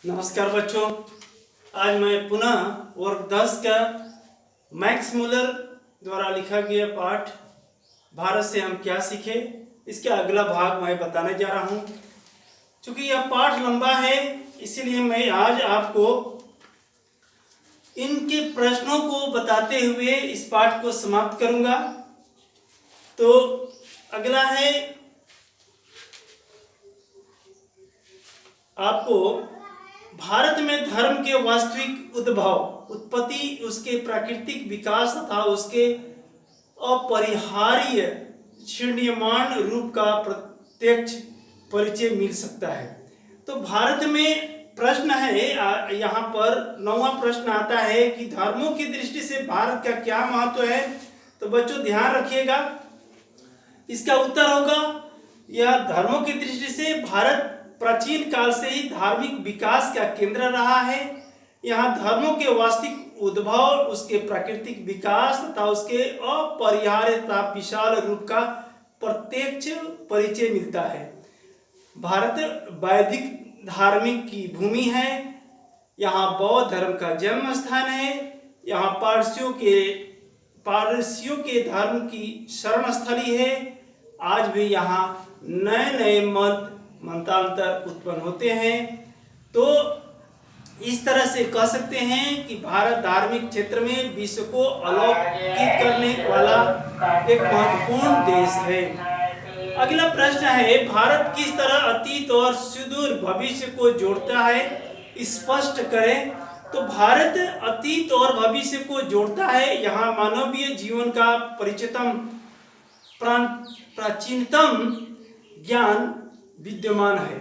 नमस्कार बच्चों, आज मैं पुनः वर्ग 10 का मैक्स मुलर द्वारा लिखा गया पाठ भारत से हम क्या सीखे इसका अगला भाग मैं बताने जा रहा हूँ। चूँकि यह पाठ लंबा है इसीलिए मैं आज आपको इनके प्रश्नों को बताते हुए इस पाठ को समाप्त करूँगा। तो अगला है आपको भारत में धर्म के वास्तविक उद्भव, उत्पत्ति, उसके प्राकृतिक विकास तथा उसके अपरिहार्य क्षीणयमान रूप का प्रत्यक्ष परिचय मिल सकता है। तो भारत में प्रश्न है, यहाँ पर 9वां प्रश्न आता है कि धर्मों की दृष्टि से भारत का क्या महत्व है। तो बच्चों ध्यान रखिएगा, इसका उत्तर होगा यह धर्मों की दृष्टि से भारत प्राचीन काल से ही धार्मिक विकास का केंद्र रहा है। यहाँ धर्मों के वास्तविक उद्भव, उसके प्राकृतिक विकास तथा उसके अपरिहार्य तथा विशाल रूप का प्रत्यक्ष परिचय मिलता है। भारत वैदिक धार्मिक की भूमि है, यहाँ बौद्ध धर्म का जन्म स्थान है, यहाँ पारसियों के धर्म की शरण स्थली है। आज भी यहाँ नए नए मतांतर उत्पन्न होते हैं। तो इस तरह से कह सकते हैं कि भारत धार्मिक क्षेत्र में विश्व को अलौकिक करने वाला एक महत्वपूर्ण देश है। अगला प्रश्न है, भारत किस तरह अतीत और सुदूर भविष्य को जोड़ता है, स्पष्ट करें। तो भारत अतीत और भविष्य को जोड़ता है। यहाँ मानवीय जीवन का प्राचीनतम ज्ञान विद्यमान है।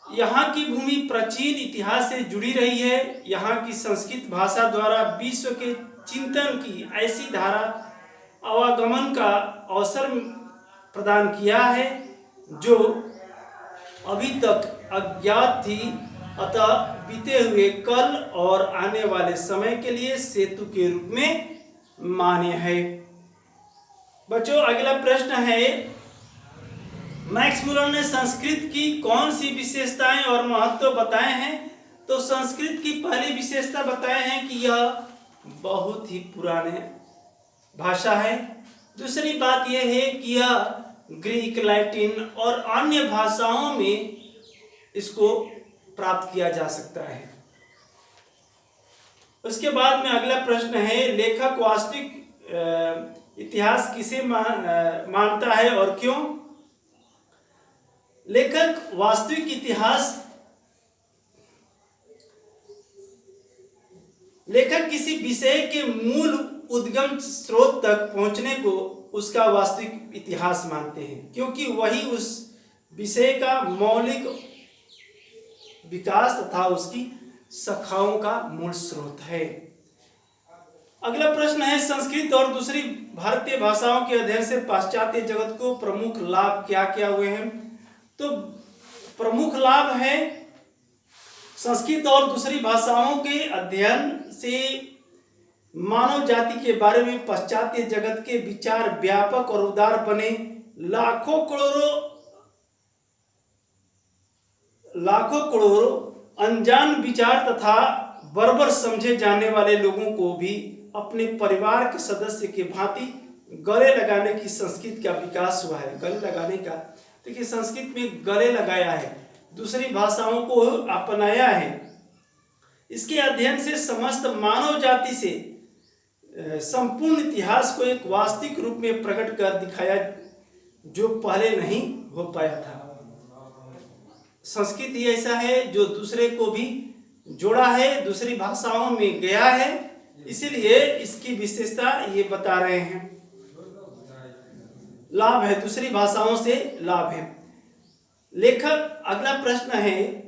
यहाँ की भूमि प्राचीन इतिहास से जुड़ी रही है। यहाँ की संस्कृत भाषा द्वारा विश्व के चिंतन की ऐसी धारा आवागमन का अवसर प्रदान किया है जो अभी तक अज्ञात थी। अतः बीते हुए कल और आने वाले समय के लिए सेतु के रूप में मान्य है। बच्चों अगला प्रश्न है, मैक्स मुलर ने संस्कृत की कौन सी विशेषताएं और महत्व बताए हैं। तो संस्कृत की पहली विशेषता बताए हैं कि यह बहुत ही पुराने भाषा है। दूसरी बात यह है कि यह ग्रीक, लैटिन और अन्य भाषाओं में इसको प्राप्त किया जा सकता है। उसके बाद में अगला प्रश्न है, लेखक वास्तविक इतिहास किसे मानता है और क्यों। लेखक वास्तविक इतिहास, लेखक किसी विषय के मूल उद्गम स्रोत तक पहुंचने को उसका वास्तविक इतिहास मानते हैं, क्योंकि वही उस विषय का मौलिक विकास तथा उसकी शाखाओं का मूल स्रोत है। अगला प्रश्न है, संस्कृत और दूसरी भारतीय भाषाओं के अध्ययन से पाश्चात्य जगत को प्रमुख लाभ क्या क्या हुए हैं। तो प्रमुख लाभ है, संस्कृत और दूसरी भाषाओं के अध्ययन से मानव जाति के बारे में पाश्चात्य जगत के विचार व्यापक और उदार बने। लाखों करोड़ों अनजान विचार तथा बर्बर समझे जाने वाले लोगों को भी अपने परिवार के सदस्य के भांति गले लगाने की संस्कृत का विकास हुआ है। गले लगाने का, देखिए संस्कृत में गले लगाया है, दूसरी भाषाओं को अपनाया है। इसके अध्ययन से समस्त मानव जाति से संपूर्ण इतिहास को एक वास्तविक रूप में प्रकट कर दिखाया जो पहले नहीं हो पाया था। संस्कृत ही ऐसा है जो दूसरे को भी जोड़ा है, दूसरी भाषाओं में गया है, इसीलिए इसकी विशेषता ये बता रहे हैं। लाभ है, दूसरी भाषाओं से लाभ है। लेखक, अगला प्रश्न है,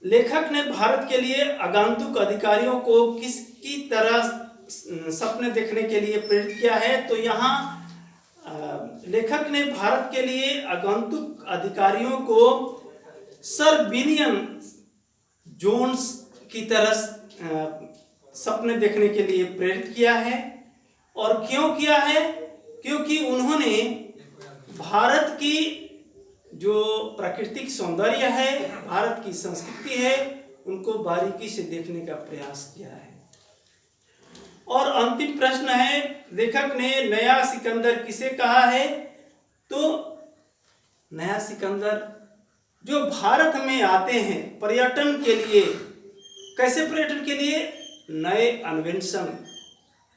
लेखक ने भारत के लिए आगंतुक अधिकारियों को किसकी तरह सपने देखने के लिए प्रेरित किया है। तो यहाँ लेखक ने भारत के लिए आगंतुक अधिकारियों को सर विलियम जोन्स की तरह सपने देखने के लिए प्रेरित किया है। और क्यों किया है, क्योंकि उन्होंने भारत की जो प्राकृतिक सौंदर्य है, भारत की संस्कृति है, उनको बारीकी से देखने का प्रयास किया है। और अंतिम प्रश्न है, लेखक ने नया सिकंदर किसे कहा है? तो नया सिकंदर जो भारत में आते हैं पर्यटन के लिए। कैसे पर्यटन के लिए? नए अन्वेषण,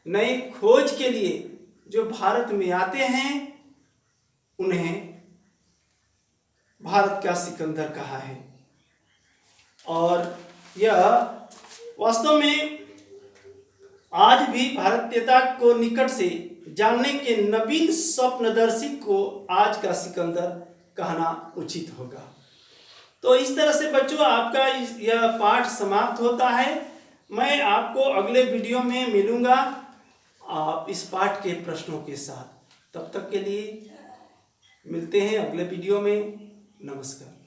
नई खोज के लिए जो भारत में आते हैं उन्हें भारत का सिकंदर कहा है। और यह वास्तव में आज भी भारतीयता को निकट से जानने के नवीन स्वप्नदर्शी को आज का सिकंदर कहना उचित होगा। तो इस तरह से बच्चों आपका यह पाठ समाप्त होता है। मैं आपको अगले वीडियो में मिलूंगा आप इस पाठ के प्रश्नों के साथ। तब तक के लिए मिलते हैं अगले वीडियो में। नमस्कार।